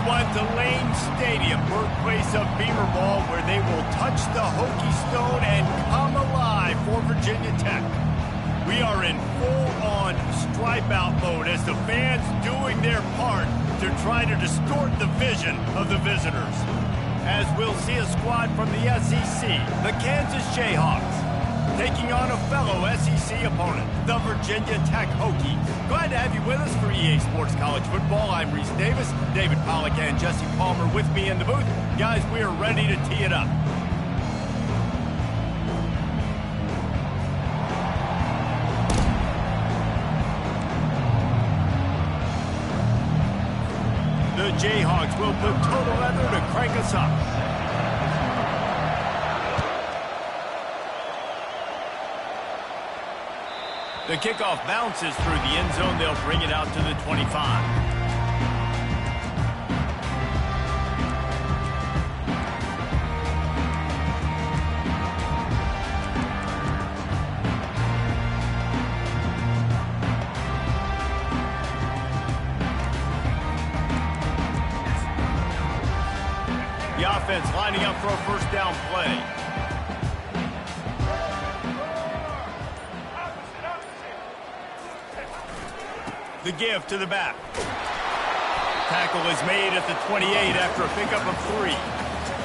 one to Lane Stadium, birthplace of Beamer Ball, where they will touch the Hokie Stone and come alive for Virginia Tech. We are in full-on stripe-out mode as the fans doing their part to try to distort the vision of the visitors. As we'll see a squad from the SEC, the Kansas Jayhawks, taking on a fellow SEC opponent, the Virginia Tech Hokies. Glad to have you with us for EA Sports College Football. I'm Reese Davis, David Pollack and Jesse Palmer with me in the booth. Guys, we are ready to tee it up. The Jayhawks will put total leather to crank us up. The kickoff bounces through the end zone. They'll bring it out to the 25. The offense lining up for a first down play. The give to the back. Tackle is made at the 28 after a pickup of 3.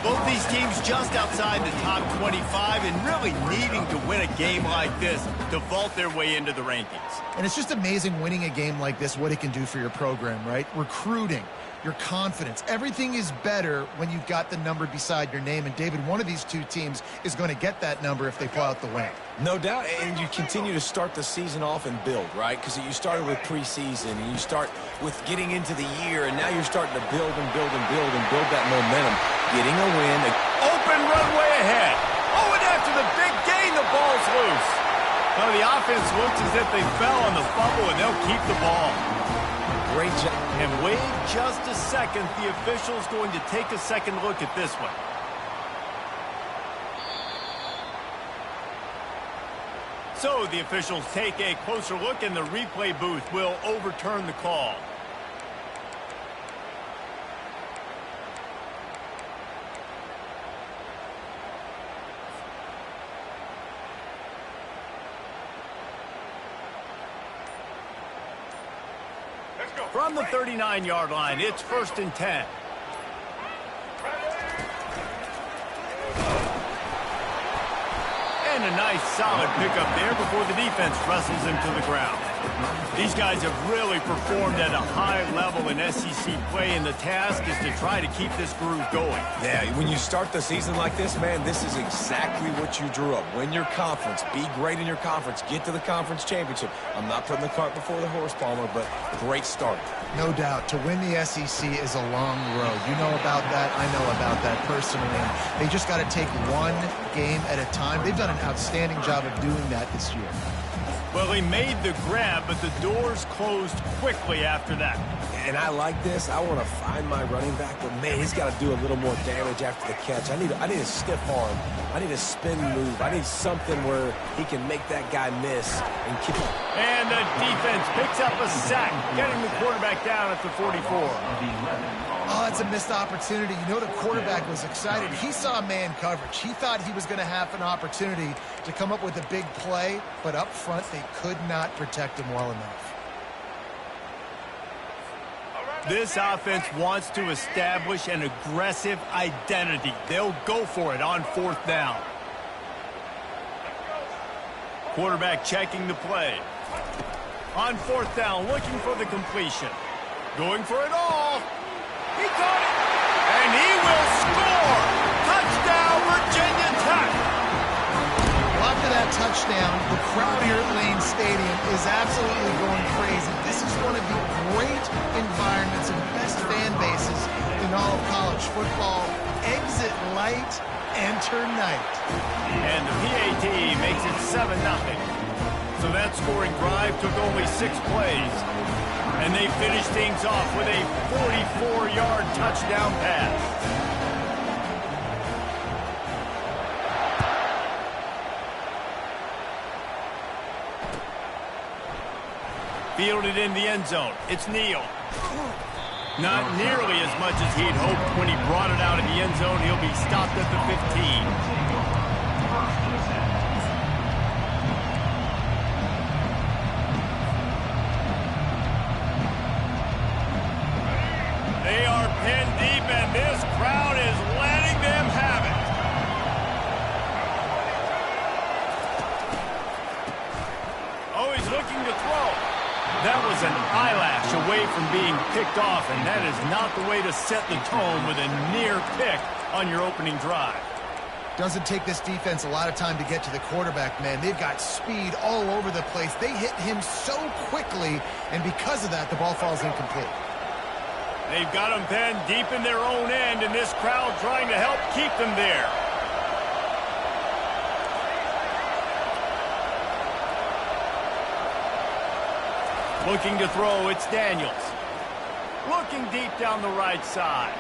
Both these teams just outside the top 25 and really needing to win a game like this to vault their way into the rankings. And it's just amazing winning a game like this, what it can do for your program, right? Recruiting, your confidence, everything is better when you've got the number beside your name. And David, one of these two teams is going to get that number if they pull out the win. No doubt, and you continue to start the season off and build, right? Because you started with preseason, and you start with getting into the year, and now you're starting to build and build and build and build that momentum. Getting a win. Open runway ahead. Oh, and after the big gain, the ball's loose. Well, the offense looks as if they fell on the fumble, and they'll keep the ball. Great job. And wait just a second. The official's going to take a second look at this one. So the officials take a closer look, and the replay booth will overturn the call. From the 39-yard line, it's 1st and 10. And a nice solid pickup there before the defense wrestles him to the ground. These guys have really performed at a high level in SEC play, and the task is to try to keep this groove going. Yeah, when you start the season like this, man, this is exactly what you drew up. Win your conference. Be great in your conference. Get to the conference championship. I'm not putting the cart before the horse, Palmer, but great start. No doubt. To win the SEC is a long road. You know about that. I know about that personally. And they just got to take one game at a time. They've done an outstanding job of doing that this year. Well, he made the grab, but the doors closed quickly after that. And I like this. I want to find my running back, but man, he's got to do a little more damage after the catch. I need a stiff arm. I need a spin move. I need something where he can make that guy miss and keep it. And the defense picks up a sack, getting the quarterback down at the 44. Oh, it's a missed opportunity. You know, the quarterback was excited. He saw man coverage. He thought he was going to have an opportunity to come up with a big play, but up front, they could not protect him well enough. This offense wants to establish an aggressive identity. They'll go for it on 4th down. Quarterback checking the play. On 4th down, looking for the completion. Going for it all. He caught it. And he will score. Touchdown, Virginia Tech. After that touchdown, the crowd here at Lane Stadium is absolutely going crazy. This is one of the great environments and best fan bases in all of college football. Exit light, enter night. And the PAT makes it 7-0. So that scoring drive took only 6 plays. And they finish things off with a 44-yard touchdown pass. Fielded in the end zone. It's Neal. Not nearly as much as he'd hoped when he brought it out of the end zone. He'll be stopped at the 15. They are pinned deep, and this crowd is letting them have it. Oh, he's looking to throw. That was an eyelash away from being picked off, and that is not the way to set the tone with a near pick on your opening drive. Doesn't take this defense a lot of time to get to the quarterback, man. They've got speed all over the place. They hit him so quickly, and because of that, the ball falls incomplete. They've got them pinned deep in their own end, and this crowd trying to help keep them there. Looking to throw, it's Daniels. Looking deep down the right side.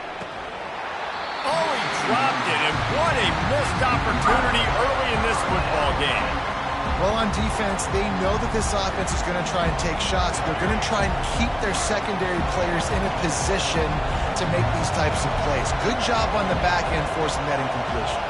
Oh, he dropped it, and what a missed opportunity early in this football game. Well, on defense, they know that this offense is going to try and take shots. They're going to try and keep their secondary players in a position to make these types of plays. Good job on the back end forcing that incompletion.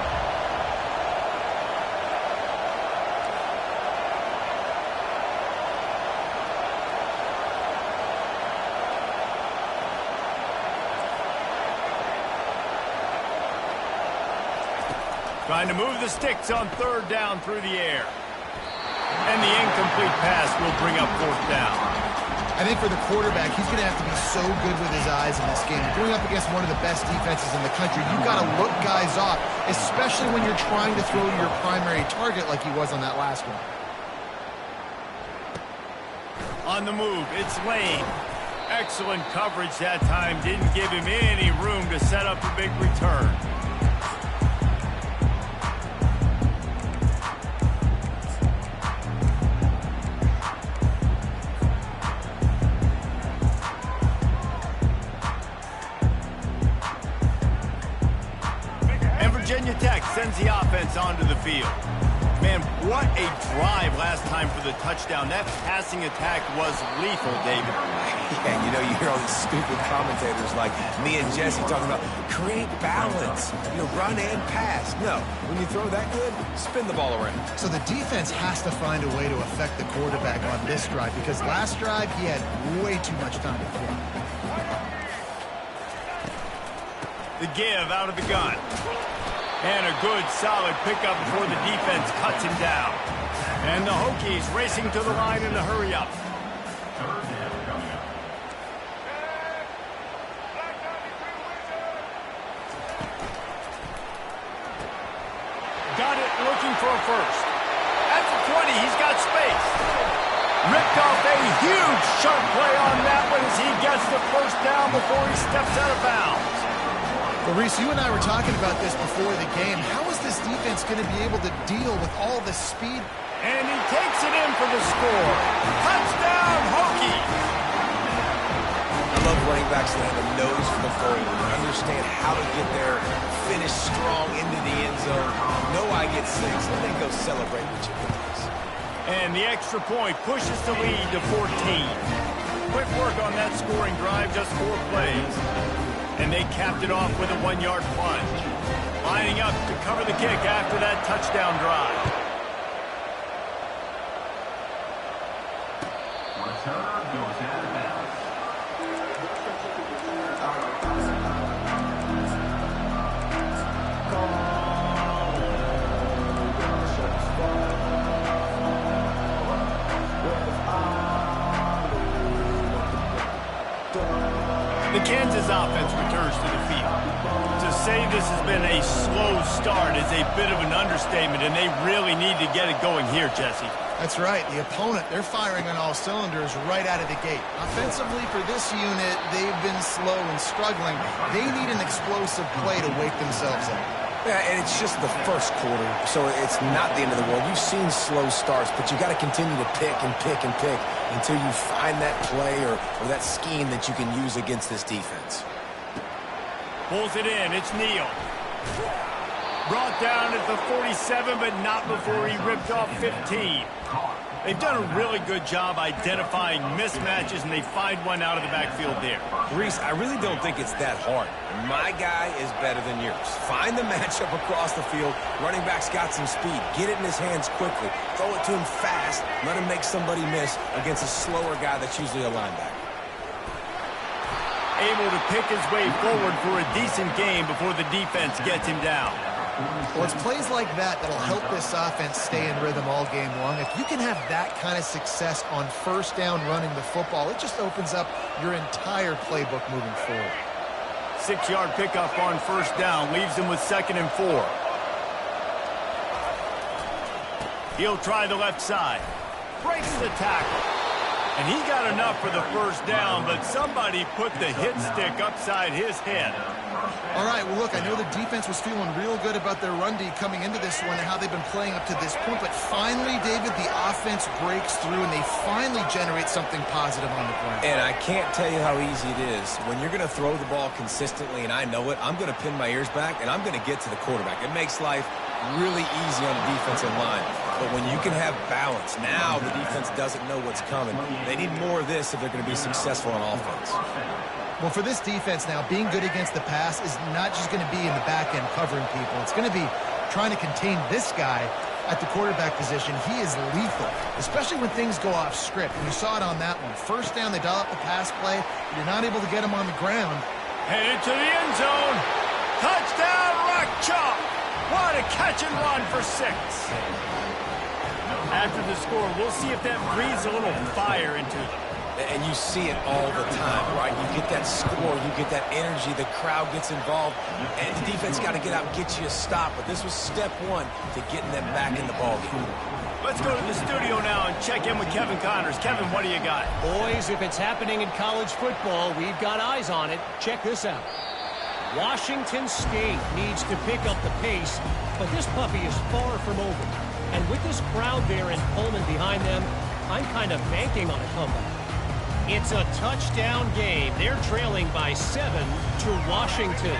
Trying to move the sticks on third down through the air. And the incomplete pass will bring up fourth down. I think for the quarterback, he's going to have to be so good with his eyes in this game. Going up against one of the best defenses in the country, you've got to look guys off, especially when you're trying to throw to your primary target like he was on that last one. On the move, it's Lane. Excellent coverage that time. Didn't give him any room to set up a big return. Virginia Tech sends the offense onto the field. Man, what a drive last time for the touchdown. That passing attack was lethal, David. Yeah, you know, you hear all these stupid commentators like me and Jesse talking about create balance, run and pass. No, when you throw that good, spin the ball around. So the defense has to find a way to affect the quarterback on this drive because last drive he had way too much time to throw. The give out of the gun. And a good, solid pickup before the defense cuts him down. And the Hokies racing to the line in a hurry-up. Got it, looking for a first. At the 20, he's got space. Ripped off a huge sharp play on that one as he gets the first down before he steps out of bounds. Well, Reese, you and I were talking about this before the game. How is this defense going to be able to deal with all the speed? And he takes it in for the score. Touchdown, Hokie! I love running backs that have a nose for the goal and understand how to get there, finish strong into the end zone. Know I get 6, and then go celebrate with you guys. And the extra point pushes the lead to 14. Quick work on that scoring drive, just 4 plays. And they capped it off with a 1-yard plunge. Lining up to cover the kick after that touchdown drive. Returner goes out of bounds. The Kansas offense returns to the field. To say this has been a slow start is a bit of an understatement, and they really need to get it going here, Jesse. That's right. The opponent, they're firing on all cylinders right out of the gate. Offensively, for this unit, they've been slow and struggling. They need an explosive play to wake themselves up. Yeah, and it's just the first quarter, so it's not the end of the world. You've seen slow starts, but you got to continue to pick and pick and pick until you find that play or that scheme that you can use against this defense. Pulls it in. It's Neal. Brought down at the 47, but not before he ripped off 15. They've done a really good job identifying mismatches, and they find one out of the backfield there. Reese, I really don't think it's that hard. My guy is better than yours. Find the matchup across the field. Running back's got some speed. Get it in his hands quickly. Throw it to him fast. Let him make somebody miss against a slower guy that's usually a linebacker. Able to pick his way forward for a decent game before the defense gets him down. Well, it's plays like that that'll help this offense stay in rhythm all game long. If you can have that kind of success on first down running the football, it just opens up your entire playbook moving forward. 6-yard pickup on first down leaves him with 2nd and 4. He'll try the left side. Breaks the tackle. And he got enough for the first down, but somebody put the hit stick upside his head. All right, well, look, I know the defense was feeling real good about their run D coming into this one and how they've been playing up to this point, but finally, David, the offense breaks through and they finally generate something positive on the ground. And I can't tell you how easy it is. When you're going to throw the ball consistently, and I know it, I'm going to pin my ears back, and I'm going to get to the quarterback. It makes life really easy on the defensive line. But when you can have balance, now the defense doesn't know what's coming. They need more of this if they're going to be successful on offense. Well, for this defense now, being good against the pass is not just going to be in the back end covering people. It's going to be trying to contain this guy at the quarterback position. He is lethal, especially when things go off script. And you saw it on that one. First down, they dial up the pass play. You're not able to get him on the ground. Headed to the end zone. Touchdown, Rock Chalk. What a catch and run for 6. After the score, we'll see if that breathes a little fire into them. And you see it all the time, right? You get that score, you get that energy, the crowd gets involved, and the defense got to get out and get you a stop. But this was step 1 to getting them back in the ballgame. Let's go to the studio now and check in with Kevin Connors. Kevin, what do you got? Boys, if it's happening in college football, we've got eyes on it. Check this out. Washington State needs to pick up the pace, but this puppy is far from over. And with this crowd there and Pullman behind them, I'm kind of banking on a comeback. It's a touchdown game. They're trailing by 7 to Washington.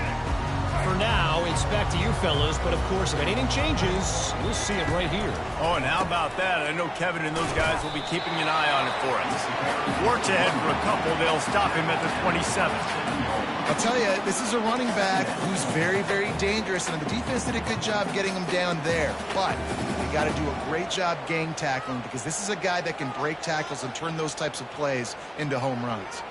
For now, it's back to you fellas, but of course, if anything changes, you'll see it right here. Oh, and how about that? I know Kevin and those guys will be keeping an eye on it for us. Works ahead for a couple. They'll stop him at the 27. I'll tell you, this is a running back who's very, very dangerous, and the defense did a good job getting him down there. But you got to do a great job gang tackling because this is a guy that can break tackles and turn those types of plays into home runs.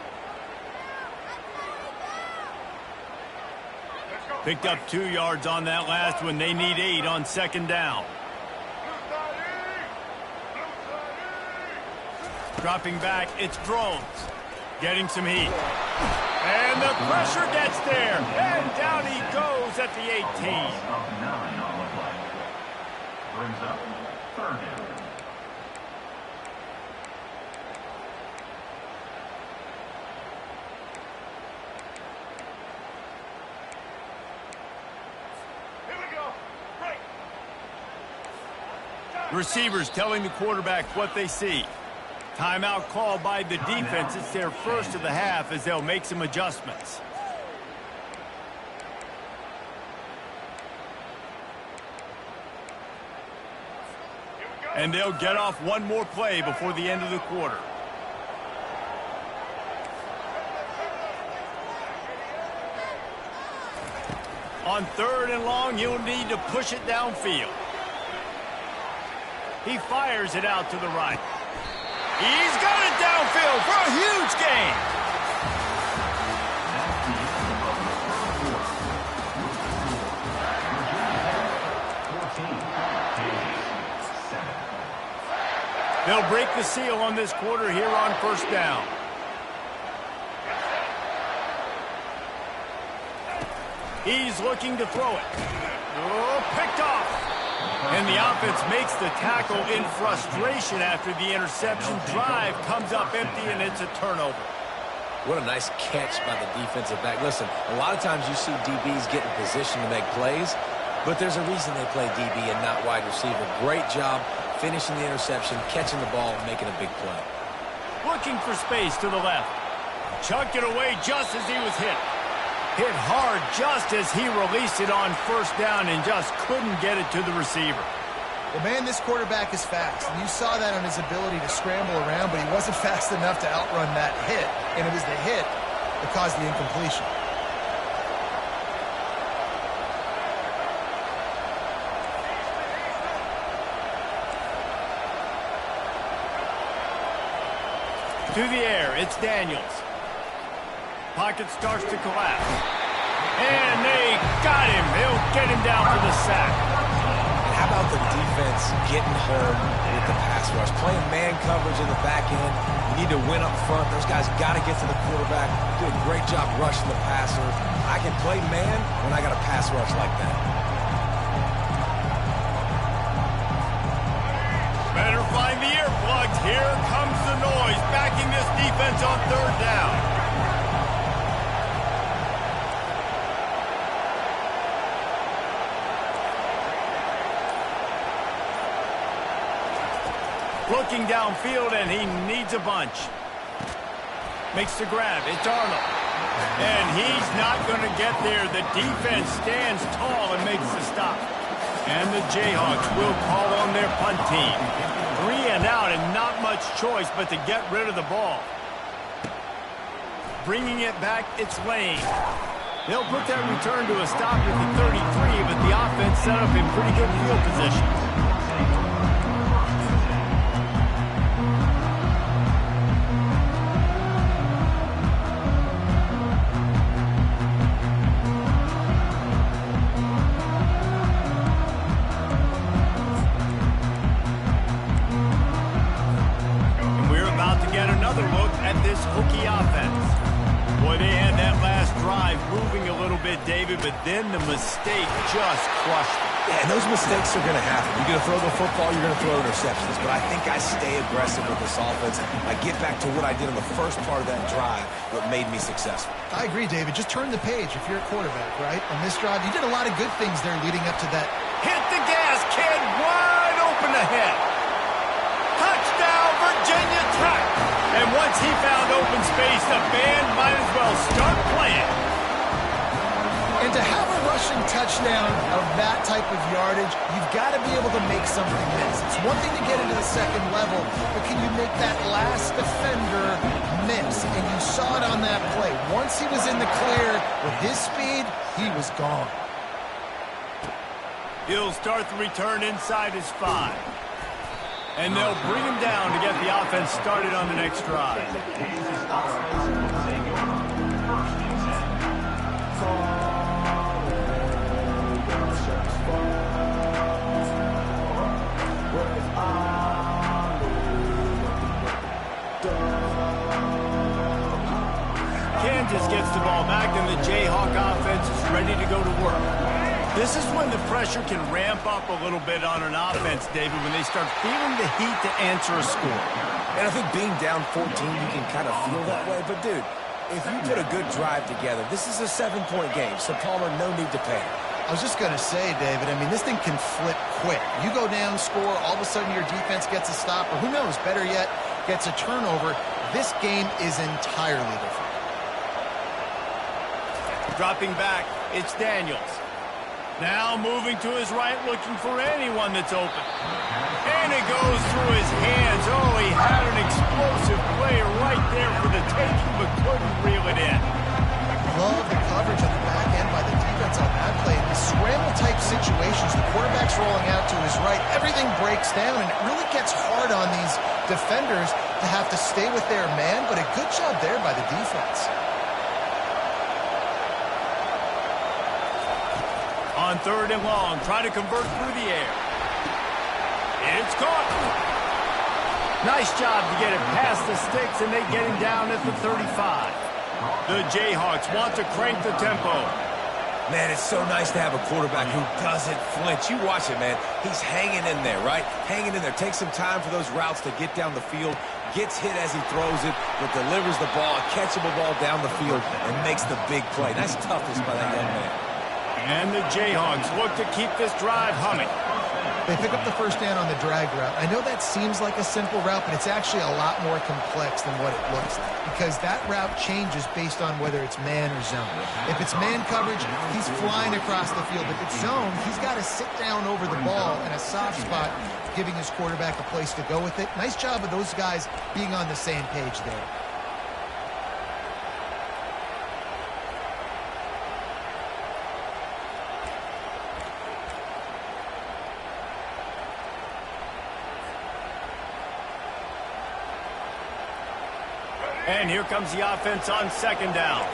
Picked up 2 yards on that last one. They need 8 on 2nd down. Dropping back, it's Drones. Getting some heat. And the pressure gets there. And down he goes at the 18. Brings up 3rd down. Receivers telling the quarterback what they see. Timeout called by the defense. It's their first of the half as they'll make some adjustments. And they'll get off one more play before the end of the quarter. On 3rd and long, you'll need to push it downfield. He fires it out to the right. He's got it downfield for a huge gain. They'll break the seal on this quarter here on 1st down. He's looking to throw it. Oh, picked off. And the offense makes the tackle in frustration after the interception. Drive comes up empty, and it's a turnover. What a nice catch by the defensive back. Listen, a lot of times you see DBs get in position to make plays, but there's a reason they play DB and not wide receiver. Great job finishing the interception, catching the ball, and making a big play. Looking for space to the left. Chucked it away just as he was hit. Hit hard just as he released it on 1st down and just couldn't get it to the receiver. Well, man, this quarterback is fast, and you saw that on his ability to scramble around, but he wasn't fast enough to outrun that hit, and it was the hit that caused the incompletion. To the air, it's Daniels. Pocket starts to collapse. And they got him. They'll get him down for the sack. How about the defense getting home with the pass rush? Playing man coverage in the back end. You need to win up front. Those guys got to get to the quarterback. Do a great job rushing the passer. I can play man when I got a pass rush like that. Better find the earplugs. Here comes the noise, backing this defense on third down. Looking downfield, and he needs a bunch. Makes the grab. It's Arnold. And he's not going to get there. The defense stands tall and makes the stop. And the Jayhawks will call on their punt team. 3 and out, and not much choice but to get rid of the ball. Bringing it back, it's Lane. They'll put that return to a stop at the 33, but the offense set up in pretty good field position. David, but then the mistake just crushed him. Yeah, and those mistakes are going to happen. You're going to throw the football, you're going to throw interceptions. But I think I stay aggressive with this offense. I get back to what I did in the first part of that drive, what made me successful. I agree, David. Just turn the page if you're a quarterback, right? On this drive, you did a lot of good things there leading up to that. Hit the gas, kid. Wide open ahead. Touchdown, Virginia Tech. And once he found open space, the band might as well start playing. And to have a rushing touchdown of that type of yardage, you've got to be able to make something miss. It's one thing to get into the second level, but can you make that last defender miss? And you saw it on that play. Once he was in the clear with his speed, he was gone. He'll start the return inside his 5. And they'll bring him down to get the offense started on the next drive. Kansas gets the ball back, and the Jayhawk offense is ready to go to work. This is when the pressure can ramp up a little bit on an offense, David, when they start feeling the heat to answer a score. And I think being down 14, you can kind of feel that way. But, dude, if you put a good drive together, this is a 7-point game, so Palmer, no need to panic. I was just going to say, David, I mean, this thing can flip quick. You go down, score, all of a sudden your defense gets a stop, or who knows, better yet, gets a turnover. This game is entirely different. Dropping back, it's Daniels. Now moving to his right, looking for anyone that's open. And it goes through his hands. Oh, he had an explosive player right there for the taking, but couldn't reel it in. Love the coverage on the back end by the defense on that play. In the scramble-type situations, the quarterback's rolling out to his right. Everything breaks down, and it really gets hard on these defenders to have to stay with their man, but a good job there by the defense. On 3rd and long, try to convert through the air. It's caught. Nice job to get it past the sticks, and they get him down at the 35. The Jayhawks want to crank the tempo. Man, it's so nice to have a quarterback who doesn't flinch. You watch it, man. He's hanging in there, right? Hanging in there. Takes some time for those routes to get down the field. Gets hit as he throws it, but delivers the ball, a catchable ball down the field, and makes the big play. Nice toughness by that young man. And the Jayhawks look to keep this drive humming. They pick up the first down on the drag route. I know that seems like a simple route, but it's actually a lot more complex than what it looks like because that route changes based on whether it's man or zone. If it's man coverage, he's flying across the field. If it's zone, he's got to sit down over the ball in a soft spot, giving his quarterback a place to go with it. Nice job of those guys being on the same page there. And here comes the offense on second down.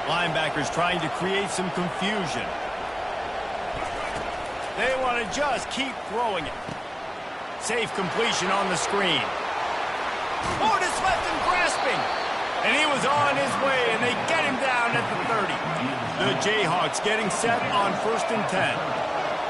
Linebackers trying to create some confusion. They want to just keep throwing it. Safe completion on the screen. Oh, just left him grasping. And he was on his way, and they get him down at the 30. The Jayhawks getting set on 1st and 10.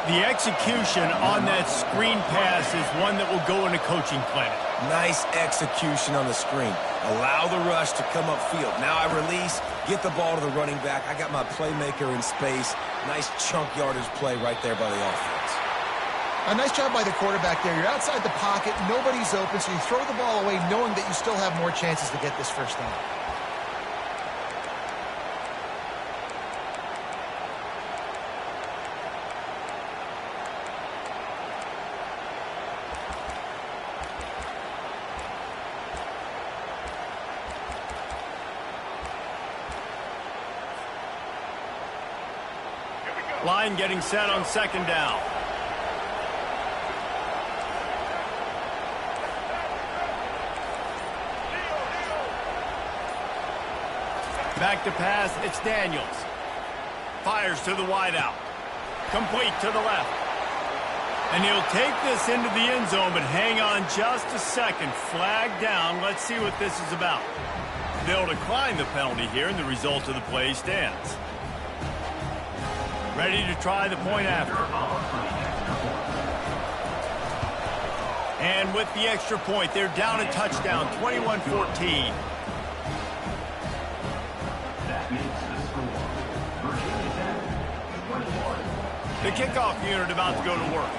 The execution on that screen pass is one that will go in a coaching clinic. Nice execution on the screen. Allow the rush to come upfield. Now I release, get the ball to the running back. I got my playmaker in space. Nice chunk yardage play right there by the offense. A nice job by the quarterback there. You're outside the pocket, nobody's open, so you throw the ball away knowing that you still have more chances to get this first down. Line getting set on second down. Back to pass, it's Daniels. Fires to the wideout. Complete to the left. And he'll take this into the end zone, but hang on just a second. Flag down. Let's see what this is about. They'll decline the penalty here, and the result of the play stands. Ready to try the point after. And with the extra point, they're down a touchdown, 21-14. The kickoff unit about to go to work.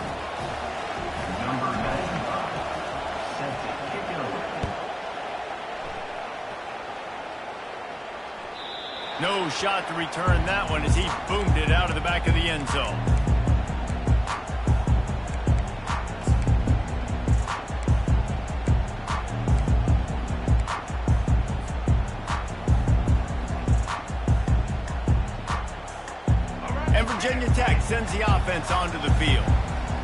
No shot to return that one as he boomed it out of the back of the end zone. And Virginia Tech sends the offense onto the field.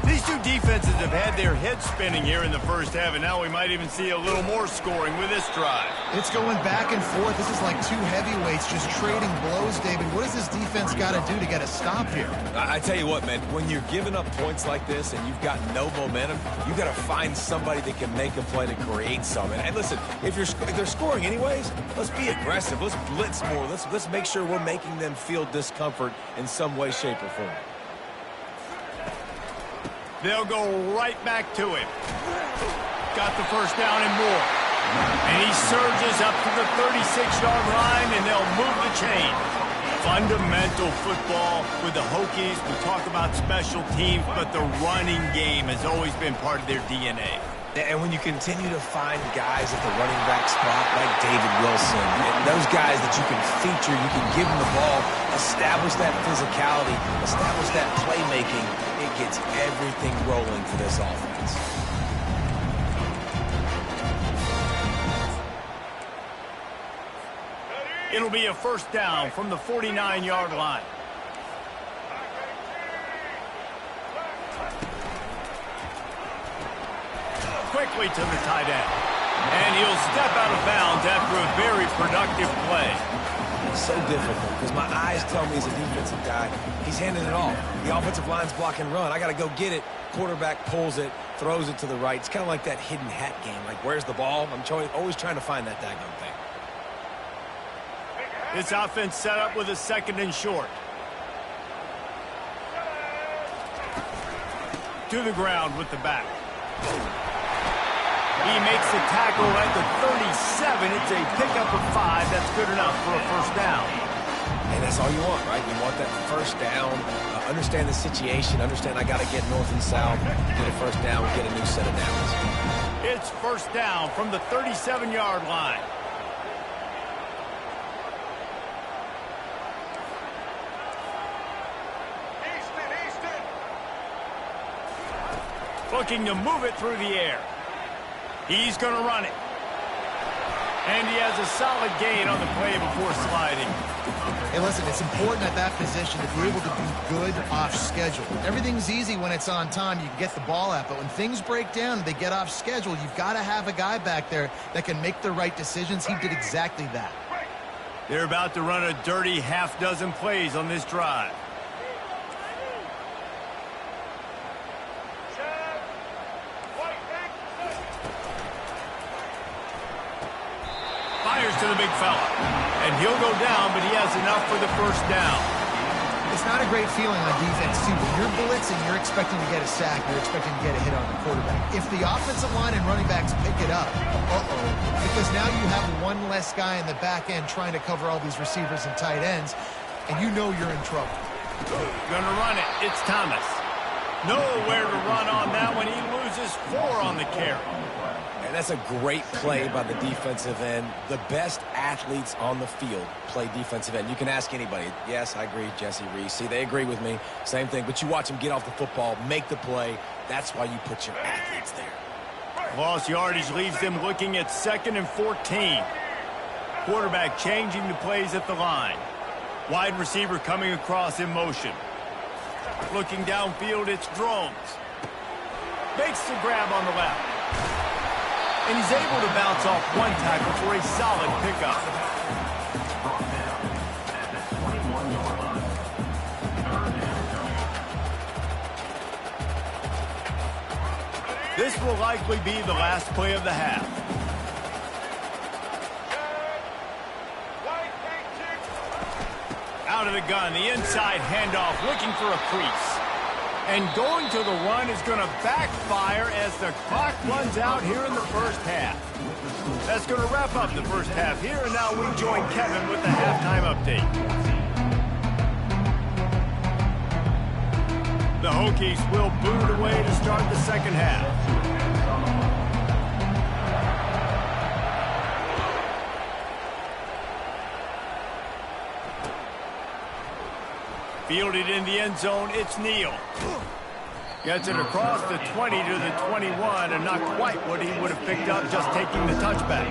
These two defenses have had their heads spinning here in the first half, and now we might even see a little more scoring with this drive. It's going back and forth. This is like two heavyweights just trading blows, David. What does this defense got to do to get a stop here? I tell you what, man, when you're giving up points like this and you've got no momentum, you got to find somebody that can make a play to create something. And listen, if they're scoring anyways, let's be aggressive. Let's blitz more. Let's make sure we're making them feel discomfort in some way, shape, or form. They'll go right back to him. Got the first down and more. And he surges up to the 36-yard line, and they'll move the chain. Fundamental football with the Hokies. We talk about special teams, but the running game has always been part of their DNA. And when you continue to find guys at the running back spot like David Wilson, and those guys that you can feature, you can give them the ball, establish that physicality, establish that playmaking, it gets everything rolling for this offense. It'll be a first down from the 49-yard line. Quickly to the tight end. And he'll step out of bounds after a very productive play. It's so difficult because my eyes tell me as a defensive guy, he's handing it off. The offensive line's blocking run. I got to go get it. Quarterback pulls it, throws it to the right. It's kind of like that hidden hat game. Like, where's the ball? I'm always trying to find that daggone thing. This offense set up with a second and short. To the ground with the back. He makes the tackle at the 37. It's a pickup of 5. That's good enough for a first down. And that's all you want, right? You want that first down, understand the situation, understand I got to get north and south, get a first down, get a new set of downs. It's first down from the 37-yard line. Looking to move it through the air. He's going to run it. And he has a solid gain on the play before sliding. Hey, listen, it's important at that position to be able to be good off schedule. Everything's easy when it's on time. You can get the ball out. But when things break down and they get off schedule, you've got to have a guy back there that can make the right decisions. He did exactly that. They're about to run a dirty half-dozen plays on this drive. Fires to the big fella. And he'll go down, but he has enough for the first down. It's not a great feeling on defense, too. When you're blitzing, you're expecting to get a sack. You're expecting to get a hit on the quarterback. If the offensive line and running backs pick it up, because now you have one less guy in the back end trying to cover all these receivers and tight ends, and you know you're in trouble. Gonna run it. It's Thomas. Nowhere to run on that one. He loses 4 on the carry. And that's a great play by the defensive end. The best athletes on the field play defensive end. You can ask anybody. Yes, I agree, Jesse Reese. See, they agree with me. Same thing. But you watch them get off the football, make the play. That's why you put your athletes there. Lost yardage leaves them looking at 2nd and 14. Quarterback changing the plays at the line. Wide receiver coming across in motion. Looking downfield, it's Drones. Makes the grab on the left. And he's able to bounce off one tackle for a solid pickup. This will likely be the last play of the half. Out of the gun, the inside handoff, looking for a crease. And going to the run is going to backfire as the clock runs out here in the first half. That's going to wrap up the first half here, and now we join Kevin with the halftime update. The Hokies will boot it away to start the second half. Fielded in the end zone, it's Neal. Gets it across the 20 to the 21, and not quite what he would have picked up just taking the touchback.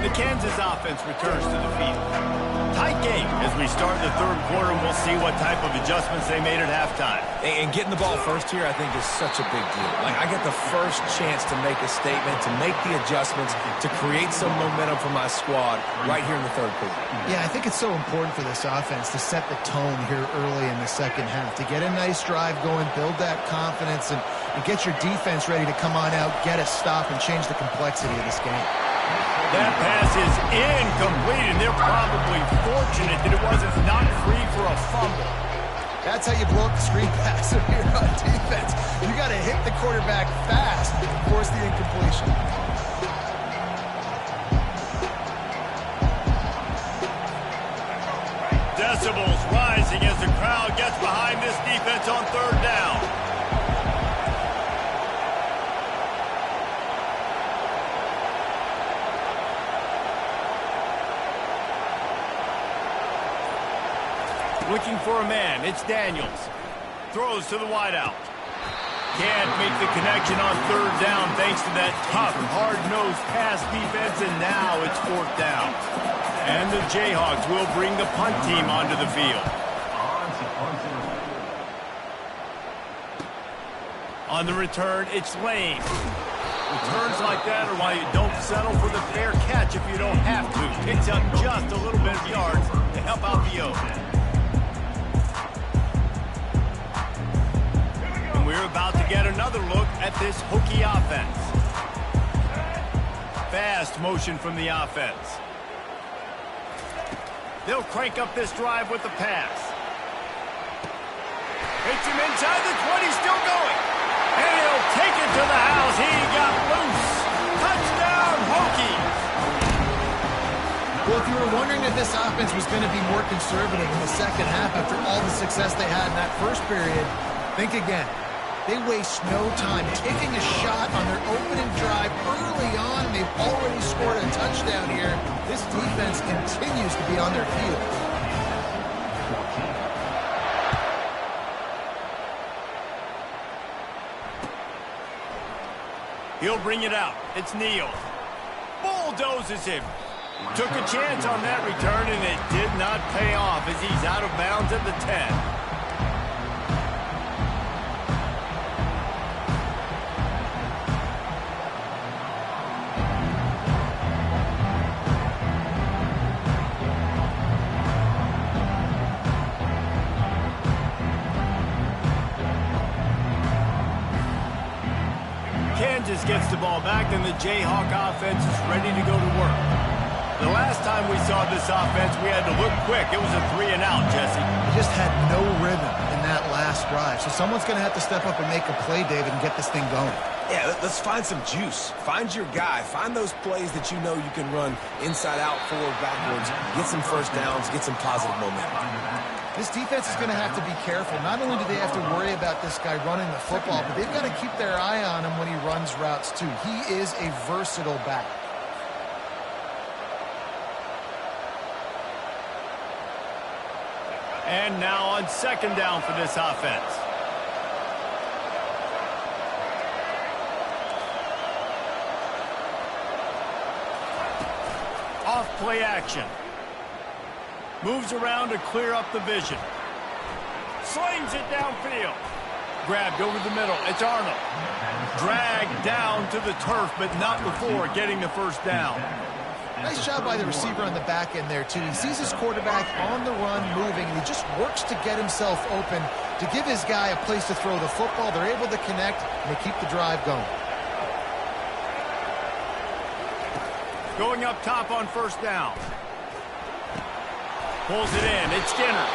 The Kansas offense returns to the field. Tight game as we start the third quarter, and we'll see what type of adjustments they made at halftime. And getting the ball first here, I think, is such a big deal. Like, I get the first chance to make a statement, to make the adjustments, to create some momentum for my squad right here in the third quarter. Yeah, I think it's so important for this offense to set the tone here early in the second half, to get a nice drive going, build that confidence, and get your defense ready to come on out, get a stop, and change the complexity of this game. That pass is incomplete, and they're probably fortunate that it wasn't knocked free for a fumble. That's how you blow up the screen pass here on defense. You got to hit the quarterback fast to force the incompletion. Decibels rising as the crowd gets behind this defense on third down. Looking for a man, it's Daniels. Throws to the wideout. Can't make the connection on third down thanks to that tough, hard-nosed pass defense, and now it's fourth down. And the Jayhawks will bring the punt team onto the field. On the return, it's Lane. Returns like that are why you don't settle for the fair catch if you don't have to. Picks up just a little bit of yards to help out the O. We're about to get another look at this Hokie offense. Fast motion from the offense. They'll crank up this drive with the pass. Hits him inside the 20, still going. And he'll take it to the house. He got loose. Touchdown, Hokies. Well, if you were wondering if this offense was going to be more conservative in the second half after all the success they had in that first period, think again. They waste no time taking a shot on their opening drive early on. They've already scored a touchdown here. This defense continues to be on their heels. He'll bring it out. It's Neal. Bulldozes him. Took a chance on that return, and it did not pay off as he's out of bounds at the 10. Kansas gets the ball back, and the Jayhawk offense is ready to go to work. The last time we saw this offense, we had to look quick. It was a 3-and-out, Jesse. They just had no rhythm in that last drive. So someone's going to have to step up and make a play, David, and get this thing going. Yeah, let's find some juice. Find your guy. Find those plays that you know you can run inside out, forward, backwards, get some first downs, get some positive momentum. This defense is going to have to be careful. Not only do they have to worry about this guy running the football, but they've got to keep their eye on him when he runs routes, too. He is a versatile back. And now on second down for this offense. Off play action. Moves around to clear up the vision. Slings it downfield. Grabbed over the middle. It's Arnold. Dragged down to the turf, but not before getting the first down. Nice job by the receiver on the back end there, too. He sees his quarterback on the run moving, and he just works to get himself open to give his guy a place to throw the football. They're able to connect, and they keep the drive going. Going up top on first down. Pulls it in. It's Skinner.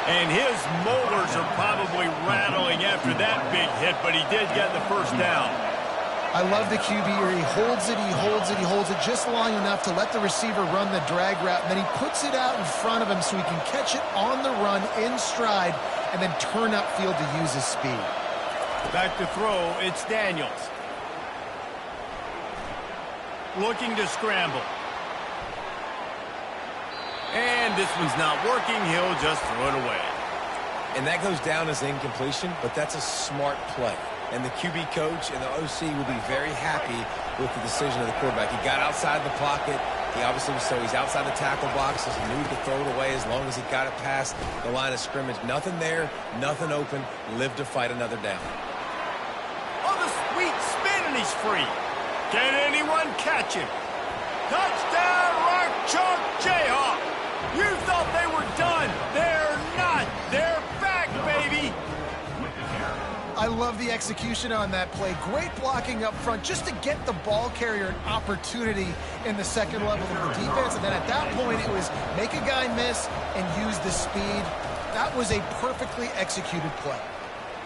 And his molars are probably rattling after that big hit, but he did get the first down. I love the QB here. He holds it, he holds it, he holds it just long enough to let the receiver run the drag route, and then he puts it out in front of him so he can catch it on the run in stride and then turn upfield to use his speed. Back to throw, it's Daniels. Looking to scramble. And this one's not working. He'll just throw it away. And that goes down as incompletion, but that's a smart play. And the QB coach and the OC will be very happy with the decision of the quarterback. He got outside the pocket. He obviously was, so he's outside the tackle box, so he knew he could throw it away as long as he got it past the line of scrimmage. Nothing there, nothing open. Live to fight another down. Oh, the sweet spin, and he's free. Can anyone catch him? Touchdown, Rock Chalk Jayhawk. You thought they were done. They're not. They're back, baby. I love the execution on that play. Great blocking up front just to get the ball carrier an opportunity in the second level of the defense. And then at that point, it was make a guy miss and use the speed. That was a perfectly executed play.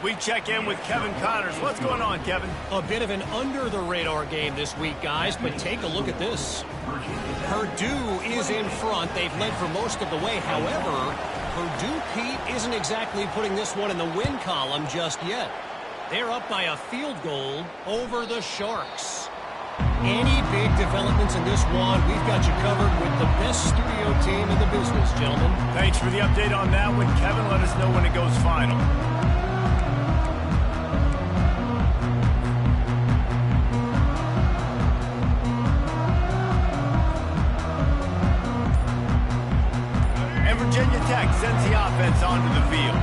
We check in with Kevin Connors. What's going on, Kevin? A bit of an under-the-radar game this week, guys, but take a look at this. Purdue is in front. They've led for most of the way. However, Purdue, Pete, isn't exactly putting this one in the win column just yet. They're up by a field goal over the Sharks. Any big developments in this one, we've got you covered with the best studio team in the business, gentlemen. Thanks for the update on that one, Kevin. Let us know when it goes final. Virginia Tech sends the offense onto the field.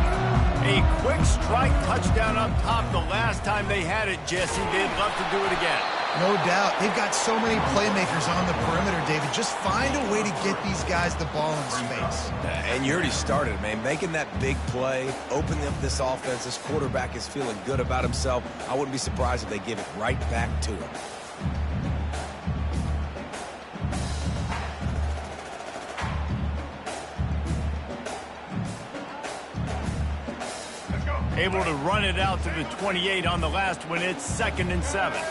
A quick strike touchdown up top the last time they had it, Jesse. They'd love to do it again. No doubt. They've got so many playmakers on the perimeter, David. Just find a way to get these guys the ball in space. And you already started, man. Making that big play, opening up this offense. This quarterback is feeling good about himself. I wouldn't be surprised if they give it right back to him. Able to run it out to the 28 on the last one. It's 2nd and 7.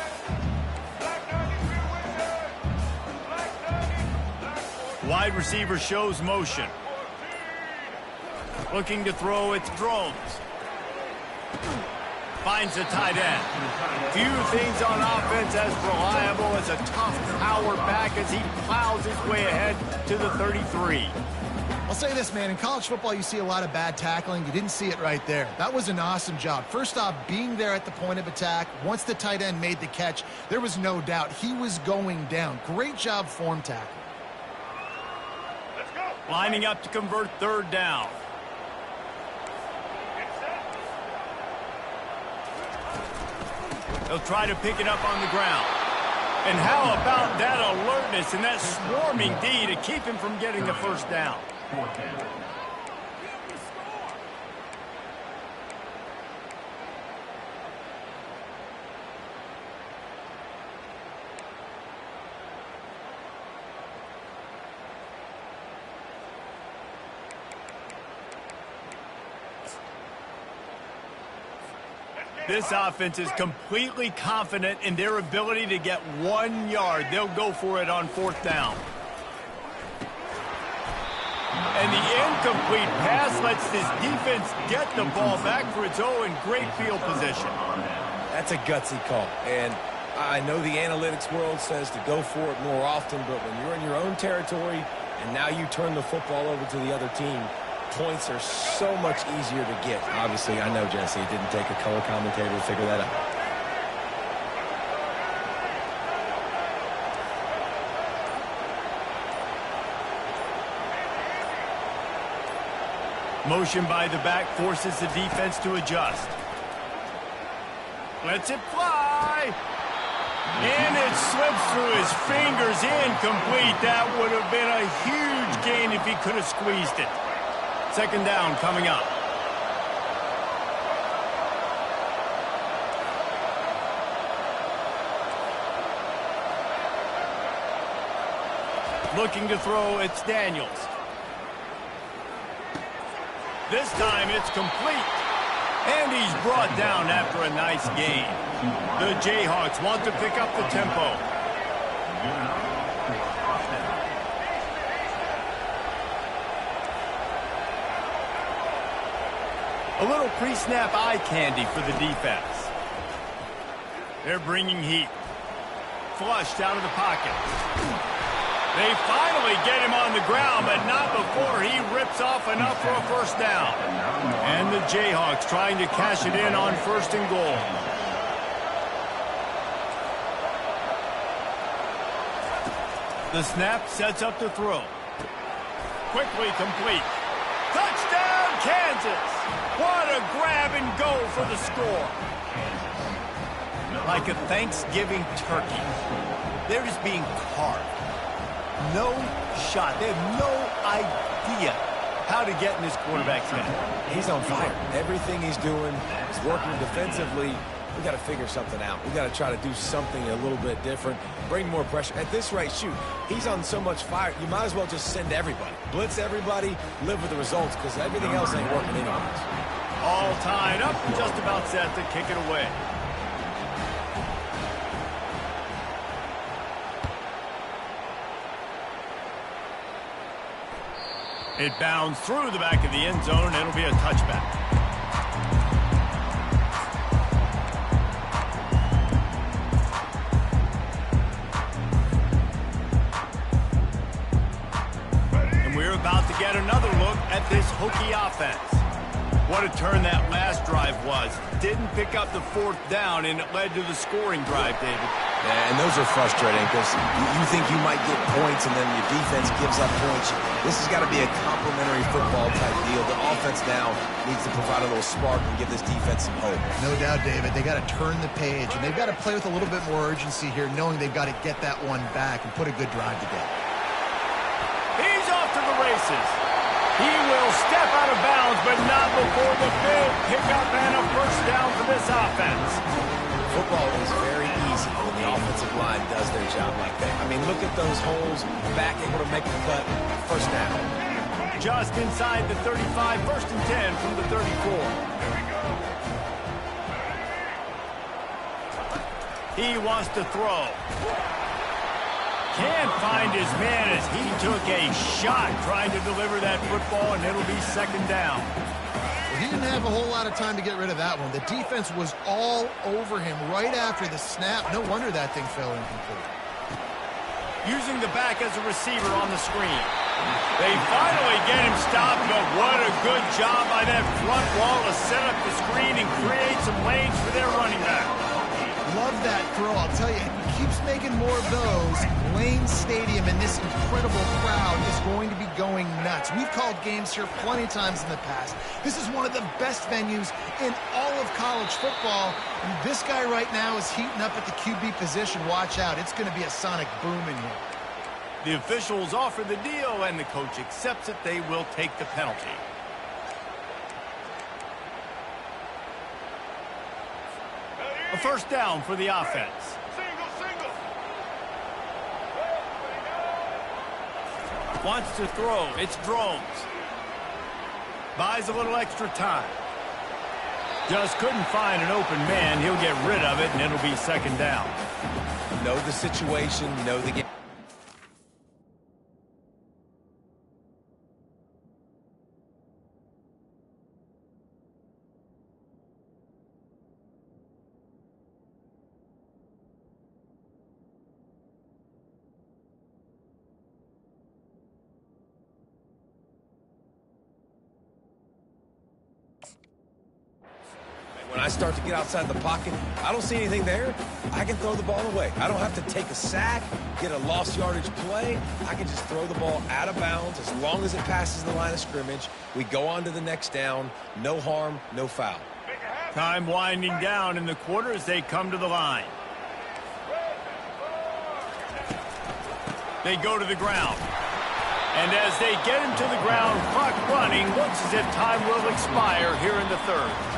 Wide receiver shows motion. Looking to throw, it's Drones. Finds the tight end. Few things on offense as reliable as a tough power back as he plows his way ahead to the 33. I'll say this, man. In college football, you see a lot of bad tackling. You didn't see it right there. That was an awesome job. First off, being there at the point of attack. Once the tight end made the catch, there was no doubt he was going down. Great job form tackle. Lining up to convert 3rd down. He'll try to pick it up on the ground. And how about that alertness and that swarming D to keep him from getting the 1st down? This offense is completely confident in their ability to get 1 yard. They'll go for it on 4th down. And the incomplete pass lets this defense get the ball back for its own great field position. That's a gutsy call. And I know the analytics world says to go for it more often, but when you're in your own territory and now you turn the football over to the other team, points are so much easier to get. Obviously, I know, Jesse, it didn't take a color commentator to figure that out. Motion by the back forces the defense to adjust. Lets it fly. And it slips through his fingers, incomplete. That would have been a huge gain if he could have squeezed it. 2nd down coming up. Looking to throw, it's Daniels. This time it's complete. And he's brought down after a nice gain. The Jayhawks want to pick up the tempo. A little pre-snap eye candy for the defense. They're bringing heat. Flushed out of the pocket. They finally get him on the ground, but not before he rips off enough for a 1st down. And the Jayhawks trying to cash it in on 1st and goal. The snap sets up the throw. Quickly complete. Touchdown, Kansas! What a grab and go for the score. Like a Thanksgiving turkey. They're just being carved. No shot. They have no idea how to get in this quarterback's head. He's on fire. Everything he's doing is working defensively. We got to figure something out. We got to try to do something a little bit different. Bring more pressure. At this rate, shoot, he's on so much fire, you might as well just send everybody. Blitz everybody, live with the results, because everything else ain't working anyways. All tied up, just about set to kick it away. It bounds through the back of the end zone. It'll be a touchback. And we're about to get another look at this Hokie offense. What a turn that last drive was. Didn't pick up the 4th down, and it led to the scoring drive, David. Yeah, and those are frustrating because you think you might get points and then your defense gives up points. This has got to be a complementary football type deal. The offense now needs to provide a little spark and give this defense some hope. No doubt, David. They got to turn the page, and they've got to play with a little bit more urgency here, knowing they've got to get that one back and put a good drive together. He's off to the races. He will step out of bounds, but not before the big pickup and a 1st down for this offense. Football is very easy when the offensive line does their job like that. I mean, look at those holes, back able to make the cut, 1st down. just inside the 35, 1st and 10 from the 34. He wants to throw. Can't find his man as he took a shot trying to deliver that football, and it'll be 2nd down. Well, he didn't have a whole lot of time to get rid of that one. The defense was all over him right after the snap. No wonder that thing fell incomplete. Using the back as a receiver on the screen. They finally get him stopped, but what a good job by that front wall to set up the screen and create some lanes for their running back. Love that throw. I'll tell you, he keeps making more of those. Lane Stadium and this incredible crowd is going to be going nuts. We've called games here plenty of times in the past. This is one of the best venues in all of college football. And this guy right now is heating up at the QB position. Watch out. It's going to be a sonic boom in here. The officials offer the deal, and the coach accepts it. They will take the penalty. A 1st down for the offense. Wants to throw. It's Drones. Buys a little extra time. Just couldn't find an open man. He'll get rid of it, and it'll be 2nd down. Know the situation, know the game. When I start to get outside the pocket, I don't see anything there. I can throw the ball away. I don't have to take a sack, get a lost yardage play. I can just throw the ball out of bounds as long as it passes the line of scrimmage. We go on to the next down. No harm, no foul. Time winding down in the quarter as they come to the line. They go to the ground. And as they get him to the ground, clock running, looks as if time will expire here in the 3rd.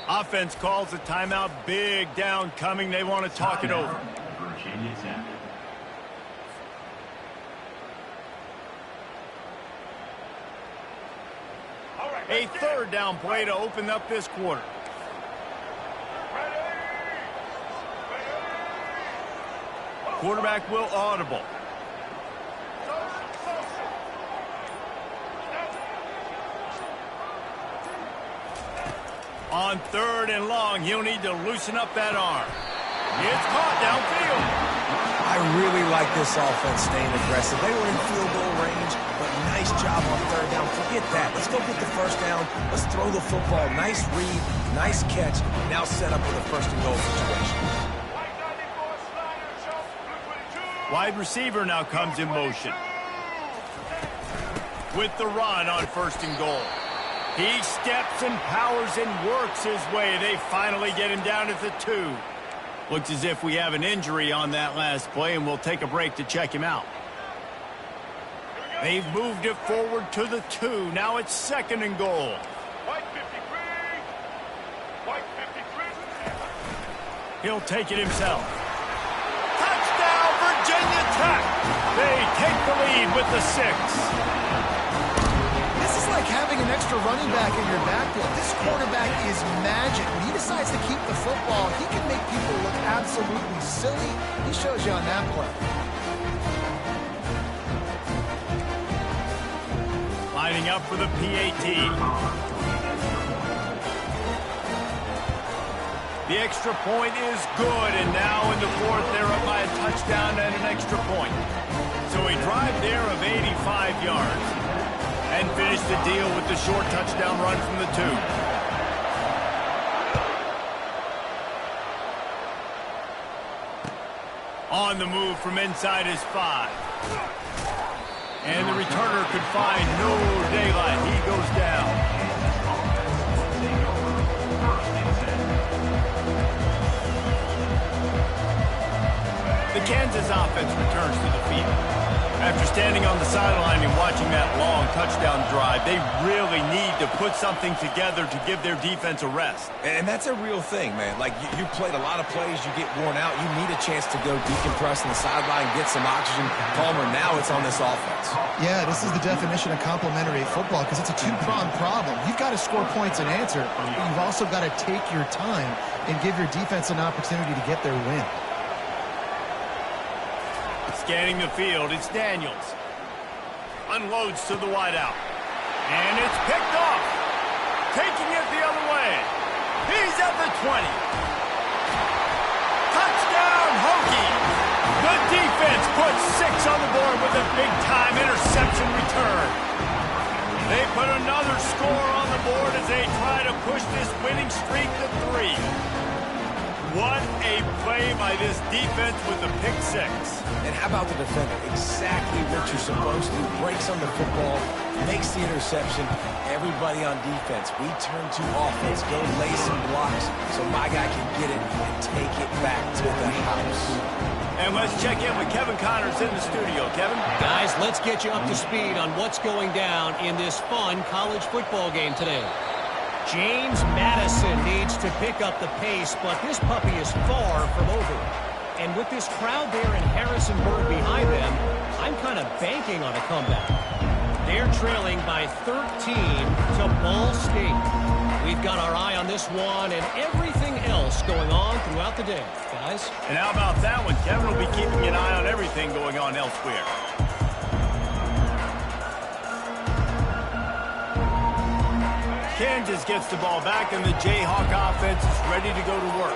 Offense calls a timeout. Big down coming. They want to talk it over. Virginia Tech. A 3rd down play to open up this quarter. Quarterback will audible. On 3rd and long, he'll need to loosen up that arm. It's caught downfield. I really like this offense staying aggressive. They were in field goal range, but nice job on 3rd down. Forget that. Let's go get the 1st down. Let's throw the football. Nice read, nice catch. Now set up with a 1st and goal situation. Wide receiver now comes in motion. With the run on 1st and goal. He steps and powers and works his way. They finally get him down at the 2. Looks as if we have an injury on that last play, and we'll take a break to check him out. They've moved it forward to the 2. Now it's 2nd and goal. He'll take it himself. Touchdown, Virginia Tech. They take the lead with the 6. This is like having an extra running back in your backfield. This quarterback is magic. When he decides to keep the football, he can make people look absolutely silly. He shows you on that play. Lining up for the PAT. The extra point is good, and now in the 4th, they're up by a touchdown and an extra point. So a drive there of 85 yards. And finish the deal with the short touchdown run from the 2. On the move from inside his 5. And the returner could find no daylight. He goes down. standing on the sideline and watching that long touchdown drive, they really need to put something together to give their defense a rest. And that's a real thing, man. Like, you played a lot of plays, you get worn out, you need a chance to go decompress on the sideline, get some oxygen. Palmer, now it's on this offense. Yeah, this is the definition of complementary football because it's a two-pronged problem. You've got to score points and answer, but you've also got to take your time and give your defense an opportunity to get their win. Scanning the field, it's Daniels. Unloads to the wideout. And it's picked off. Taking it the other way. He's at the 20. Touchdown, Hokie. The defense puts 6 on the board with a big-time interception return. They put another score on the board as they try to push this winning streak to 3. What a play by this defense with the pick 6. And how about the defender? Exactly what you're supposed to. Breaks on the football, makes the interception. Everybody on defense, we turn to offense. Go lay some blocks so my guy can get it and take it back to the house. And let's check in with Kevin Connors in the studio. Kevin? Guys, let's get you up to speed on what's going down in this fun college football game today. James Madison needs to pick up the pace, but this puppy is far from over. And with this crowd there in Harrisonburg behind them, I'm kind of banking on a comeback. They're trailing by 13 to Ball State. We've got our eye on this one and everything else going on throughout the day, guys. And how about that one? Kevin will be keeping an eye on everything going on elsewhere. Kansas gets the ball back, and the Jayhawk offense is ready to go to work.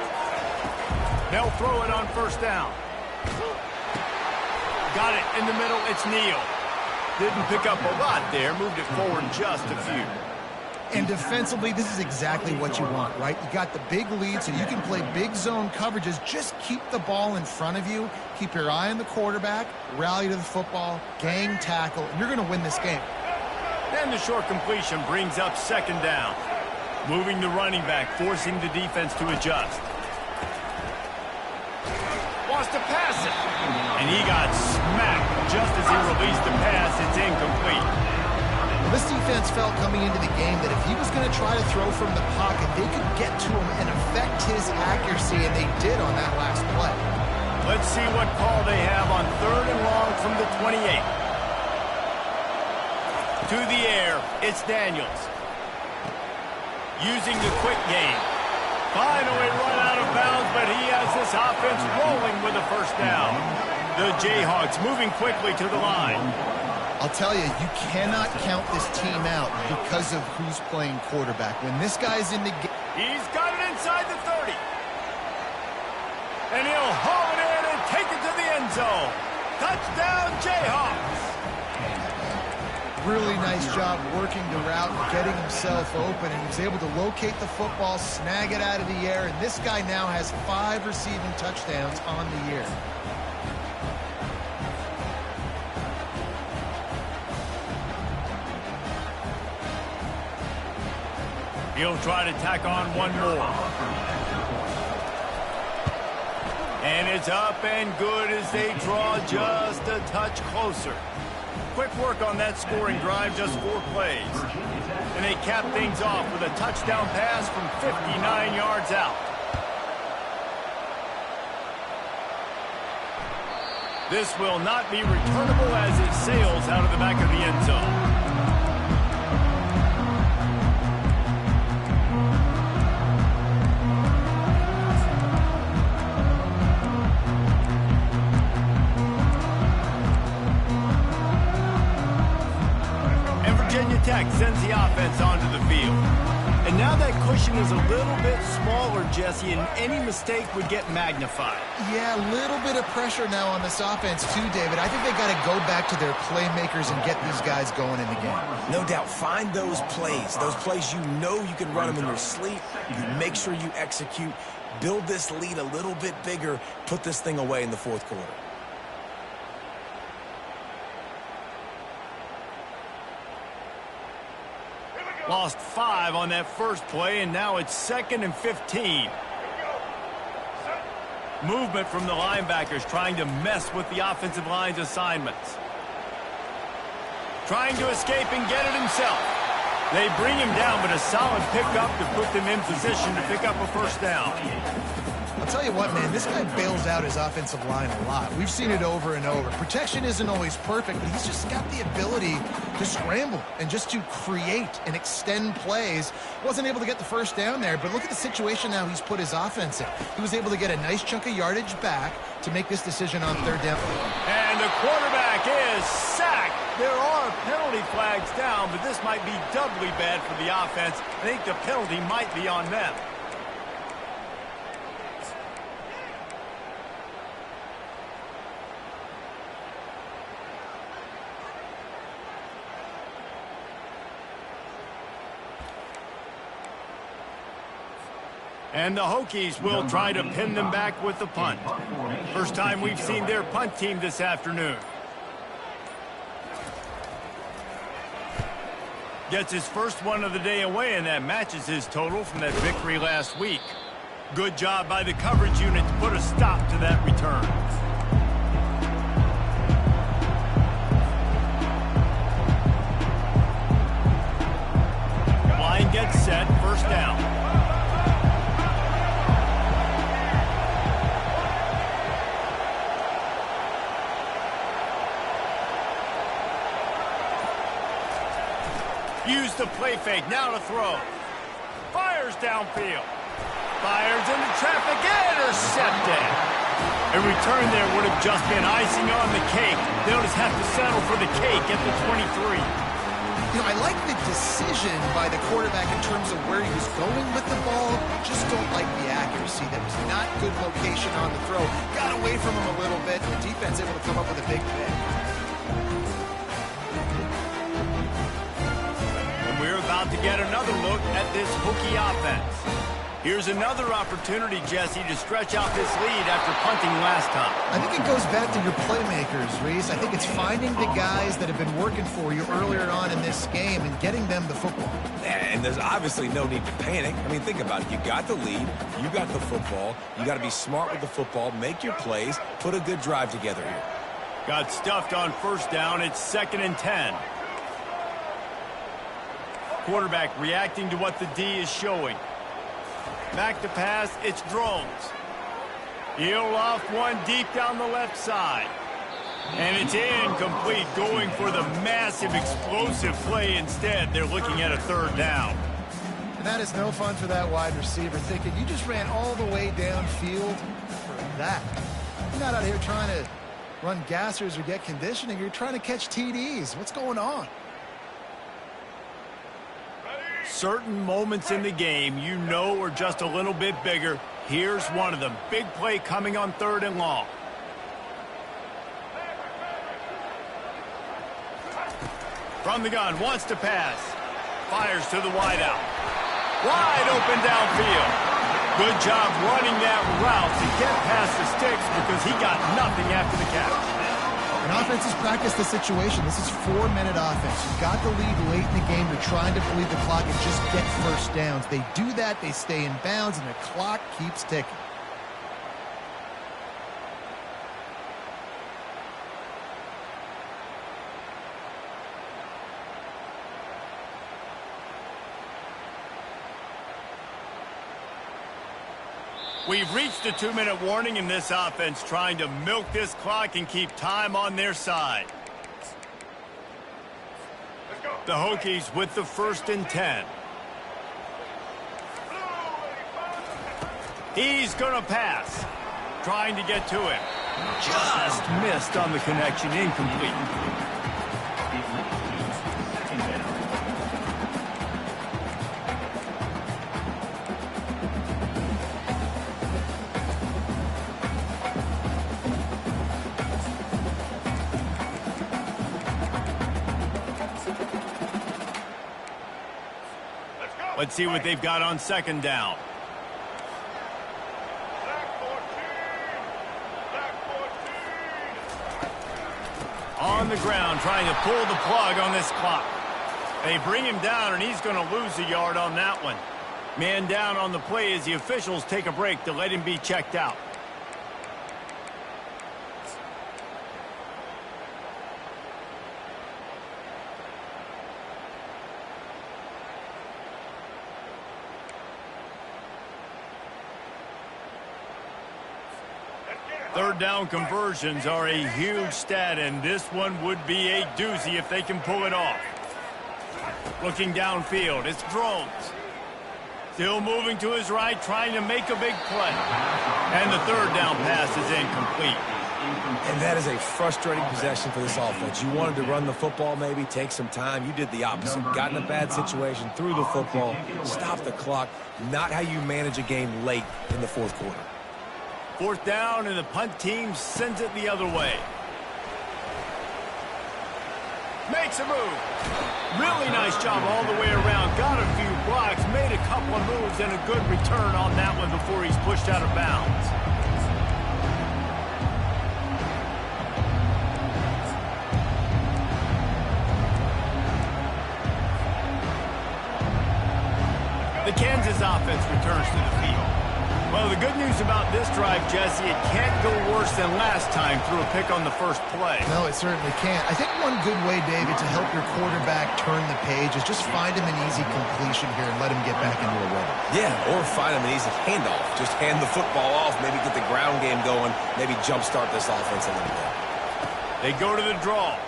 They'll throw it on first down. Got it in the middle. It's Neal. Didn't pick up a lot there. Moved it forward just a few. And defensively, this is exactly what you want, right? You got the big lead, so you can play big zone coverages. Just keep the ball in front of you. Keep your eye on the quarterback. Rally to the football. Gang tackle. And you're going to win this game. And the short completion brings up second down. Moving the running back, forcing the defense to adjust. Wants to pass it. And he got smacked just as he released the pass. It's incomplete. This defense felt coming into the game that if he was going to try to throw from the pocket, they could get to him and affect his accuracy, and they did on that last play. Let's see what call they have on 3rd and long from the 28. To the air, it's Daniels. Using the quick game. Finally run out of bounds, but he has this offense rolling with a first down. The Jayhawks moving quickly to the line. I'll tell you, you cannot count this team out because of who's playing quarterback. When this guy's in the game... He's got it inside the 30. And he'll haul it in and take it to the end zone. Touchdown, Jayhawks. Really nice job working the route and getting himself open, and he was able to locate the football, snag it out of the air, and this guy now has 5 receiving touchdowns on the year. He'll try to tack on one more. And it's up and good as they draw just a touch closer. Quick work on that scoring drive, just 4 plays. And they cap things off with a touchdown pass from 59 yards out. This will not be returnable as it sails out of the back of the end zone. Tech sends the offense onto the field. And now that cushion is a little bit smaller, Jesse, and any mistake would get magnified. Yeah, a little bit of pressure now on this offense too, David. I think they got to go back to their playmakers and get these guys going in the game. No doubt. Find those plays you know you can run them in your sleep. You make sure you execute. Build this lead a little bit bigger. Put this thing away in the 4th quarter. Lost 5 on that first play, and now it's 2nd and 15. Movement from the linebackers trying to mess with the offensive line's assignments. trying to escape and get it himself. They bring him down, but a solid pickup to put them in position to pick up a first down. I'll tell you what, man, this guy bails out his offensive line a lot. We've seen it over and over. Protection isn't always perfect, but he's just got the ability to scramble and just to create and extend plays. Wasn't able to get the first down there, but look at the situation now he's put his offense in. He was able to get a nice chunk of yardage back to make this decision on third down. And the quarterback is sacked. There are penalty flags down, but this might be doubly bad for the offense. I think the penalty might be on them. And the Hokies will try to pin them back with the punt. First time we've seen their punt team this afternoon. Gets his first one of the day away, and that matches his total from that victory last week. Good job by the coverage unit to put a stop to that return. Line gets set, first down. Use the play fake, now to throw. Fires downfield. Fires into traffic, intercepted. A return there would have just been icing on the cake. They'll just have to settle for the cake at the 23. You know, I like the decision by the quarterback in terms of where he was going with the ball. Just don't like the accuracy. That was not good location on the throw. Got away from him a little bit. The defense able to come up with a big pick. We're about to get another look at this Hokie offense. Here's another opportunity, Jesse, to stretch out this lead after punting last time. I think it goes back to your playmakers, Reese. I think it's finding the guys that have been working for you earlier on in this game and getting them the football. And there's obviously no need to panic. I mean, think about it. You got the lead. You got the football. You got to be smart with the football. Make your plays. Put a good drive together here. Got stuffed on first down. It's 2nd and 10. Quarterback reacting to what the D is showing. Back to pass, it's Drones. He'll off one deep down the left side. And it's incomplete, going for the massive explosive play instead. They're looking at a third down. And that is no fun for that wide receiver, thinking you just ran all the way downfield for that. You're not out here trying to run gassers or get conditioning. You're trying to catch TDs. What's going on? Certain moments in the game you know are just a little bit bigger. Here's one of them. Big play coming on 3rd and long. From the gun, wants to pass. Fires to the wideout. Wide open downfield. Good job running that route to get past the sticks because he got nothing after the catch. And offenses practice the situation. This is 4-minute offense. You got the lead late in the game. You're trying to bleed the clock and just get first downs. They do that, they stay in bounds, and the clock keeps ticking. We've reached a 2-minute warning in this offense, trying to milk this clock and keep time on their side. The Hokies with the 1st and 10. He's going to pass. Trying to get to him. Just missed on the connection, incomplete. Let's see what they've got on 2nd down. On the ground, trying to pull the plug on this clock. They bring him down, and he's going to lose a yard on that one. Man down on the play as the officials take a break to let him be checked out. Third down conversions are a huge stat, and this one would be a doozy if they can pull it off. Looking downfield, it's Drones. Still moving to his right, trying to make a big play. And the third down pass is incomplete. And that is a frustrating possession for this offense. You wanted to run the football, maybe take some time. You did the opposite. Got in a bad situation, threw the football, stopped the clock. Not how you manage a game late in the fourth quarter. Fourth down, and the punt team sends it the other way. Makes a move. Really nice job all the way around. Got a few blocks, made a couple of moves, and a good return on that one before he's pushed out of bounds. The Kansas offense returns to the field. Well, the good news about this drive, Jesse, it can't go worse than last time through a pick on the first play. No, it certainly can't. I think one good way, David, to help your quarterback turn the page is just find him an easy completion here and let him get back into a rhythm. Yeah, or find him an easy handoff. Just hand the football off, maybe get the ground game going, maybe jumpstart this offense a little bit. They go to the draw.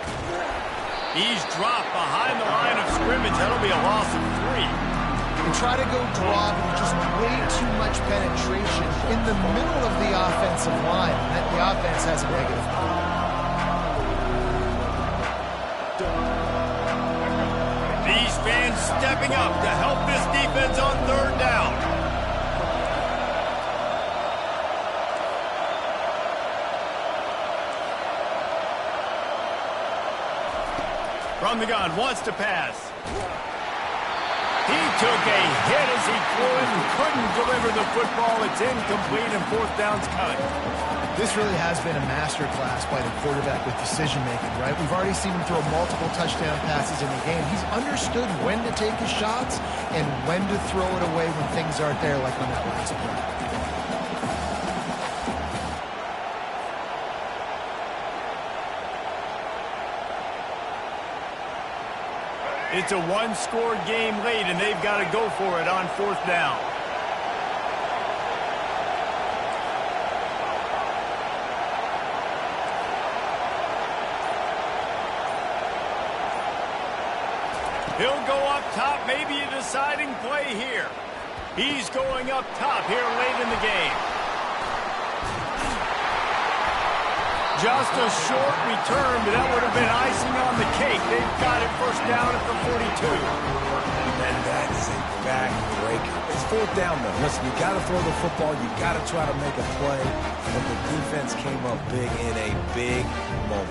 He's dropped behind the line of scrimmage. That'll be a loss of 3. You try to go draw, but just way too much penetration in the middle of the offensive line. And the offense has a negative. These fans stepping up to help this defense on third down. From the gun, wants to pass. He took a hit as he threw it and couldn't deliver the football. It's incomplete and fourth down's cut. This really has been a masterclass by the quarterback with decision-making, right? We've already seen him throw multiple touchdown passes in the game. He's understood when to take his shots and when to throw it away when things aren't there, like on that last play. It's a one-score game late, and they've got to go for it on fourth down. He'll go up top, maybe a deciding play here. He's going up top here late in the game. Just a short return, but that would have been icing on the cake. They've got it first down at the 42. And that is a back-breaker. It's fourth down, though. Listen, you got to throw the football. You got to try to make a play. But the defense came up big in a big moment.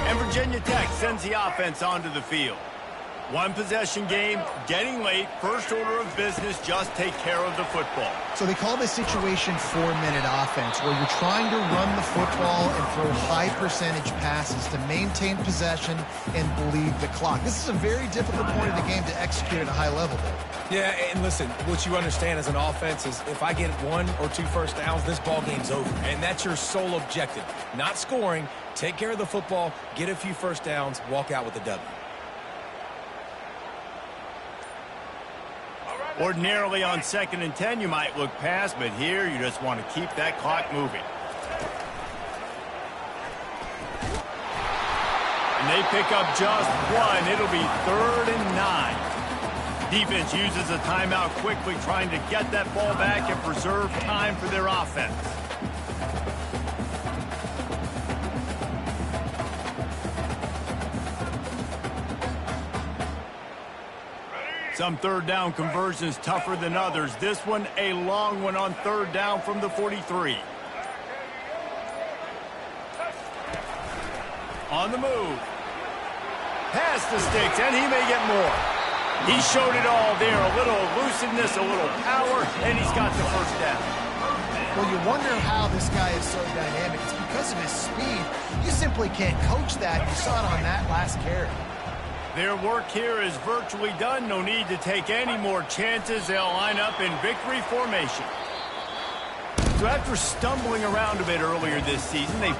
And Virginia Tech sends the offense onto the field. One possession game, getting late, first order of business, just take care of the football. So they call this situation 4-minute offense, where you're trying to run the football and throw high percentage passes to maintain possession and bleed the clock. This is a very difficult point of the game to execute at a high level. Yeah, and listen, what you understand as an offense is if I get 1 or 2 first downs, this ball game's over. And that's your sole objective. Not scoring, take care of the football, get a few first downs, walk out with a W. Ordinarily on 2nd and 10, you might look past, but here you just want to keep that clock moving. And they pick up just 1. It'll be 3rd and 9. Defense uses a timeout quickly, trying to get that ball back and preserve time for their offense. Some third down conversions tougher than others. This one a long one on third down from the 43. On the move. Past the sticks, and he may get more. He showed it all there. A little elusiveness, a little power, and he's got the first down. Well, you wonder how this guy is so dynamic. It's because of his speed. You simply can't coach that. You saw it on that last carry. Their work here is virtually done. No need to take any more chances. They'll line up in victory formation. So after stumbling around a bit earlier this season, they